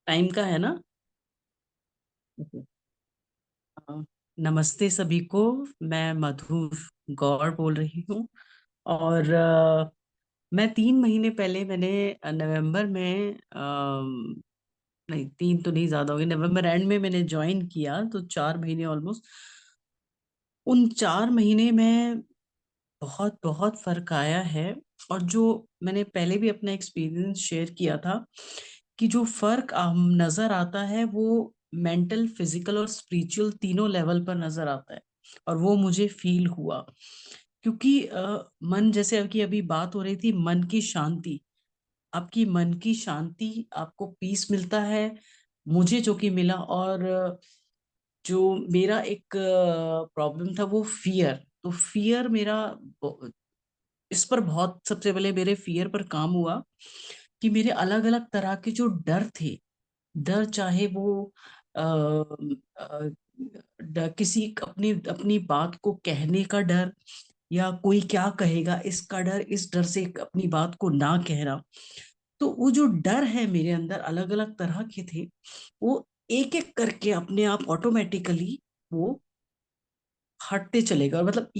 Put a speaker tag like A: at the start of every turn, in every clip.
A: Time का है ना। अ, नमस्ते सभी को। मैं मधु गौड़ बोल रही हूँ। और मैं 3 महीने पहले मैंने नवंबर में नहीं, तीन तो नहीं, ज्यादा हो गए, नवंबर एंड में मैंने ज्वाइन किया, तो 4 महीने ऑलमोस्ट। उन 4 महीने में बहुत बहुत फर्क आया है। और जो मैंने पहले भी अपना एक्सपीरियंस शेयर किया था कि जो फर्क नजर आता है वो मेंटल, फिजिकल और स्पिरिचुअल तीनों लेवल पर नजर आता है। और वो मुझे फील हुआ क्योंकि मन, जैसे अभी अभी बात हो रही थी, मन की शांति, आपकी मन की शांति, आपको पीस मिलता है। मुझे जो कि मिला। और जो मेरा एक प्रॉब्लम था वो फियर, तो फियर मेरा, इस पर बहुत, सबसे पहले मेरे फियर पर काम हुआ कि मेरे अलग अलग तरह के जो डर थे, डर चाहे वो अ, किसी अपनी अपनी बात को कहने का डर, या कोई क्या कहेगा इसका डर, इस डर से अपनी बात को ना कहना। तो वो जो डर है मेरे अंदर अलग अलग तरह के थे, वो एक एक करके अपने आप ऑटोमेटिकली वो हटते चलेगा। और मतलब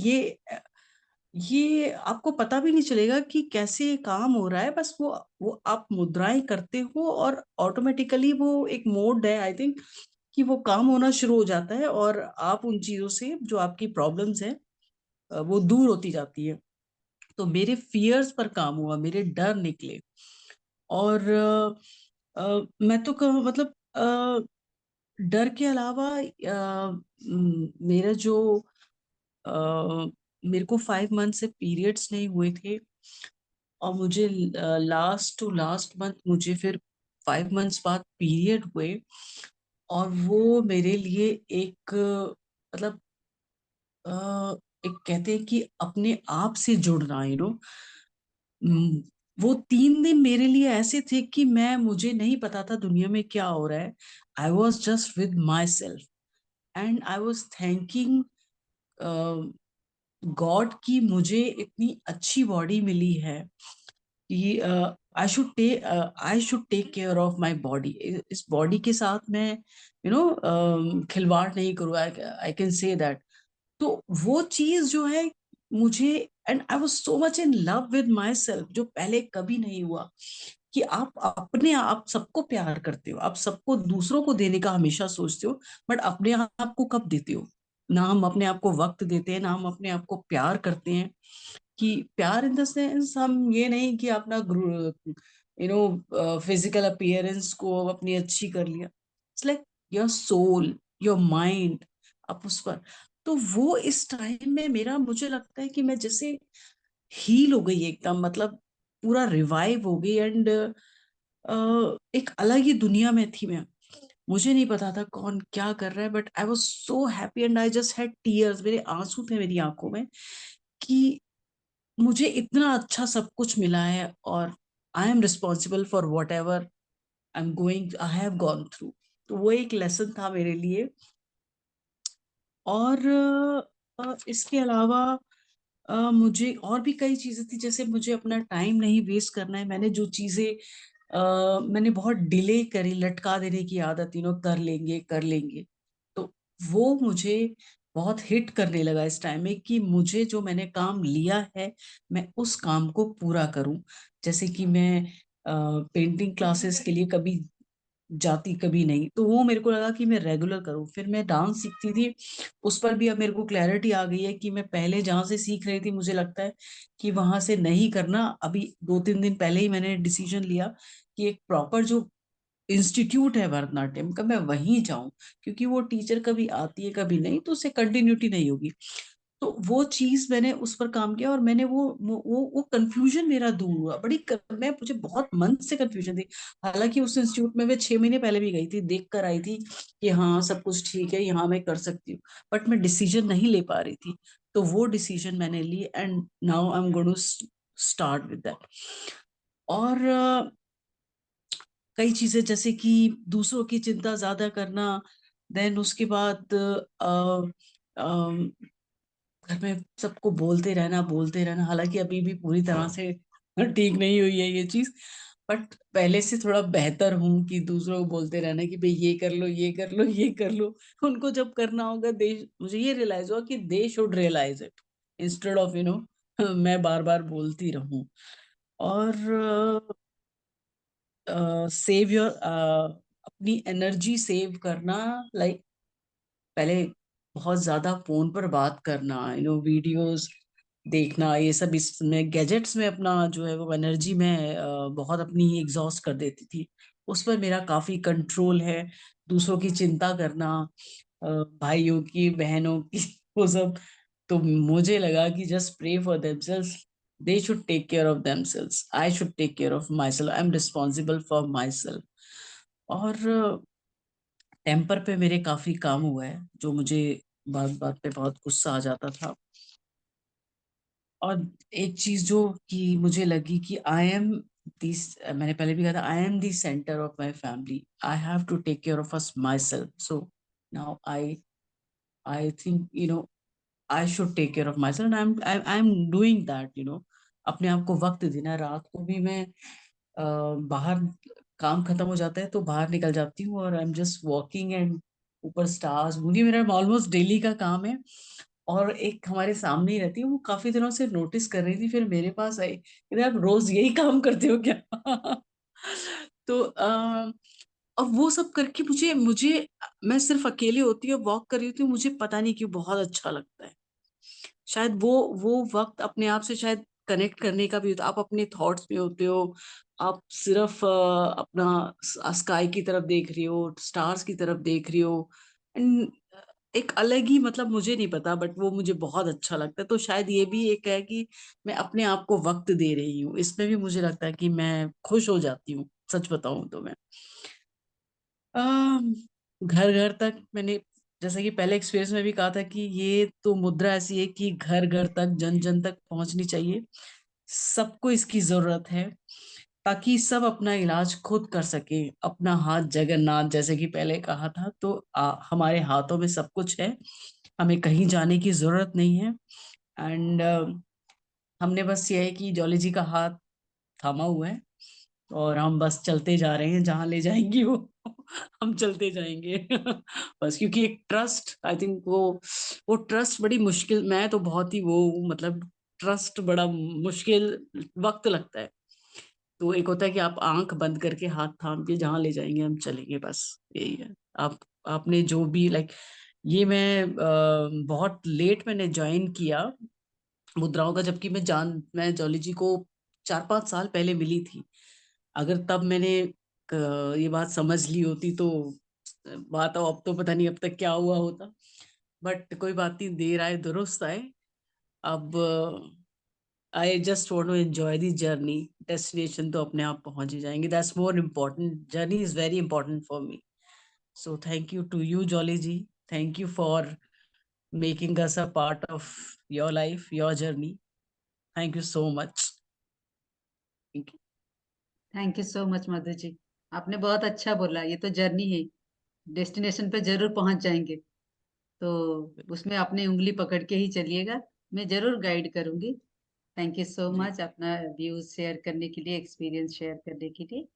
A: ये आपको पता भी नहीं चलेगा कि कैसे काम हो रहा है, बस वो आप मुद्राएं करते हो और ऑटोमेटिकली वो एक मोड है, आई थिंक, कि वो काम होना शुरू हो जाता है और आप उन चीजों से, जो आपकी प्रॉब्लम्स है, वो दूर होती जाती है। तो मेरे फियर्स पर काम हुआ, मेरे डर निकले। और मैं तो मतलब डर के अलावा मेरा जो मेरे को 5 मंथ से पीरियड्स नहीं हुए थे। और मुझे लास्ट टू लास्ट मंथ मुझे फिर 5 मंथ्स बाद पीरियड हुए। और वो मेरे लिए एक मतलब एक कहते हैं कि अपने आप से जुड़ना, वो 3 दिन मेरे लिए ऐसे थे कि मुझे नहीं पता था दुनिया में क्या हो रहा है। I was just with myself and I was thanking God कि मुझे इतनी अच्छी बॉडी मिली है कि I should take care of माई बॉडी। इस बॉडी के साथ मैं खिलवाड़ नहीं करूँ, आई कैन से दैट। तो वो चीज जो है मुझे, and I was so much in love with my self, जो पहले कभी नहीं हुआ। कि आप अपने आप सबको प्यार करते हो, आप सबको दूसरों को देने का हमेशा सोचते हो, बट अपने आप को कब देते हो? ना हम अपने आप को वक्त देते हैं, ना हम अपने आप को प्यार करते हैं। कि प्यार इन द सेंस, हम ये नहीं कि अपना फिजिकल अपीयरेंस को अपनी अच्छी कर लिया। It's like your soul, your mind, आप उस पर। तो वो इस टाइम में मेरा, मुझे लगता है कि मैं जैसे हील हो गई एकदम, मतलब पूरा रिवाइव हो गई। एंड एक अलग ही दुनिया में थी मैं। मुझे नहीं पता था कौन क्या कर रहा है, but I was so happy and I just had tears, मेरे आंसू थे मेरी आंखों में कि मुझे इतना अच्छा सब कुछ मिला है। और आई am responsible for what ever I am going, I have gone through. तो वो एक लेसन था मेरे लिए। और इसके अलावा मुझे और भी कई चीजें थी, जैसे मुझे अपना टाइम नहीं वेस्ट करना है। मैंने जो चीजें मैंने बहुत डिले करी, लटका देने की आदत, कर लेंगे कर लेंगे। तो वो मुझे बहुत हिट करने लगा इस टाइम में कि मुझे जो मैंने काम लिया है, मैं उस काम को पूरा करूं। जैसे कि मैं पेंटिंग क्लासेस के लिए कभी जाती कभी नहीं, तो वो मेरे को लगा कि मैं रेगुलर करूं। फिर मैं डांस सीखती थी, उस पर भी अब मेरे को क्लैरिटी आ गई है कि मैं पहले जहां से सीख रही थी, मुझे लगता है कि वहां से नहीं करना। अभी 2-3 दिन पहले ही मैंने डिसीजन लिया कि एक प्रॉपर जो इंस्टीट्यूट है भरतनाट्यम का, मैं वहीं जाऊं। क्योंकि वो टीचर कभी आती है कभी नहीं, तो उससे कंटिन्यूटी नहीं होगी। तो वो चीज मैंने उस पर काम किया, और मैंने वो कंफ्यूजन मेरा दूर हुआ। मुझे बहुत मन से कंफ्यूजन थी। हालांकि उस इंस्टीट्यूट में मैं 6 महीने पहले भी गई थी, देख कर आई थी कि हाँ सब कुछ ठीक है, यहाँ मैं कर सकती हूँ। बट मैं डिसीजन नहीं ले पा रही थी। तो वो डिसीजन मैंने ली, and now I am going to start with that. और कई चीजें, जैसे कि दूसरों की चिंता ज्यादा करना, देन उसके बाद घर में सबको बोलते रहना बोलते रहना। हालांकि अभी भी पूरी तरह से ठीक नहीं हुई है ये चीज, बट पहले से थोड़ा बेहतर हूँ कि दूसरों को बोलते रहना कि भाई ये कर लो, ये कर लो, ये कर लो। उनको जब करना होगा, दे मुझे ये रियलाइज हुआ कि they should realise it instead of मैं बार बार बोलती रहूं। और सेव योर अपनी एनर्जी सेव करना, लाइक पहले बहुत ज्यादा फोन पर बात करना, वीडियोस देखना, ये सब इसमें गैजेट्स में अपना जो है वो एनर्जी में बहुत अपनी एग्जॉस्ट कर देती थी। उस पर मेरा काफी कंट्रोल है। दूसरों की चिंता करना, भाइयों की, बहनों की वो सब। तो मुझे लगा कि just pray for themselves, they should take care of themselves, I should take care of myself, I am responsible for myself. और टेम्पर पे मेरे काफी काम हुआ है, जो मुझे बात बात पे बहुत गुस्सा आ जाता था। और एक चीज जो कि मुझे लगी कि आई एम दिस, मैंने पहले भी कहा था, I am the centre of my family, I have to take care of us myself. So now I think I should take care of myself, I am doing that. अपने आप को वक्त देना, रात को भी मैं बाहर, काम खत्म हो जाता है तो बाहर निकल जाती हूँ और I am just walking and ऊपर स्टार्स, मुझे मेरा ऑलमोस्ट डेली का काम है। और एक हमारे सामने ही रहती है, वो काफी दिनों से नोटिस कर रही थी, फिर मेरे पास आई, कहते आप रोज यही काम करते हो क्या? तो अब वो सब करके मुझे मुझे मैं सिर्फ अकेले होती हूँ, वॉक कर रही होती हूँ, मुझे पता नहीं क्यों बहुत अच्छा लगता है। शायद वो वक्त अपने आप से शायद कनेक्ट करने का भी होता है। आप अपने थॉट्स में होते हो, आप सिर्फ अपना स्काई की तरफ देख रही हो, स्टार्स की तरफ देख रही हो। एंड एक अलग ही, मतलब मुझे नहीं पता, बट वो मुझे बहुत अच्छा लगता है। तो शायद ये भी एक है कि मैं अपने आप को वक्त दे रही हूँ, इसमें भी मुझे लगता है कि मैं खुश हो जाती हूँ, सच बताऊं तो मैं घर घर तक मैंने, जैसे कि पहले एक्सपीरियंस में भी कहा था कि ये तो मुद्रा ऐसी है कि घर घर तक, जन जन तक पहुंचनी चाहिए। सबको इसकी जरूरत है, ताकि सब अपना इलाज खुद कर सके। अपना हाथ जगन्नाथ, जैसे कि पहले कहा था, तो हमारे हाथों में सब कुछ है, हमें कहीं जाने की जरूरत नहीं है। एंड हमने बस ये है कि जॉली जी का हाथ थामा हुआ है, और हम बस चलते जा रहे हैं, जहां ले जाएंगी वो हम चलते जाएंगे। बस क्योंकि एक ट्रस्ट, आई थिंक वो ट्रस्ट बड़ी मुश्किल, मैं तो बहुत ही वो, मतलब ट्रस्ट बड़ा मुश्किल वक्त लगता है। तो एक होता है कि आप आंख बंद करके हाथ थाम के जहां ले जाएंगे हम चलेंगे, बस यही है। आप आपने जो भी लाइक, ये मैं बहुत लेट मैंने ज्वाइन किया मुद्राओं का, जबकि मैं जॉली जी को 4-5 साल पहले मिली थी। अगर तब मैंने ये बात समझ ली होती तो बात, अब तो पता नहीं अब तक क्या हुआ होता। बट कोई बात नहीं, देर आए दुरुस्त आए। अब I just want to enjoy the journey, destination तो अपने आप पहुंच ही जाएंगे, that's more important, journey is very important for me. So thank you to you Jolly ji, thank you for making us a part of your life, your journey. Thank you so much. Thank
B: thank you so much Madhu ji. आपने बहुत अच्छा बोला, ये तो journey है, destination पे जरूर पहुंच जाएंगे। तो
A: you.
B: उसमें अपनी उंगली पकड़ के ही चलिएगा, मैं जरूर गाइड करूंगी। Thank you so
A: ji,
B: much अपना व्यूज शेयर करने के लिए, एक्सपीरियंस शेयर करने के लिए।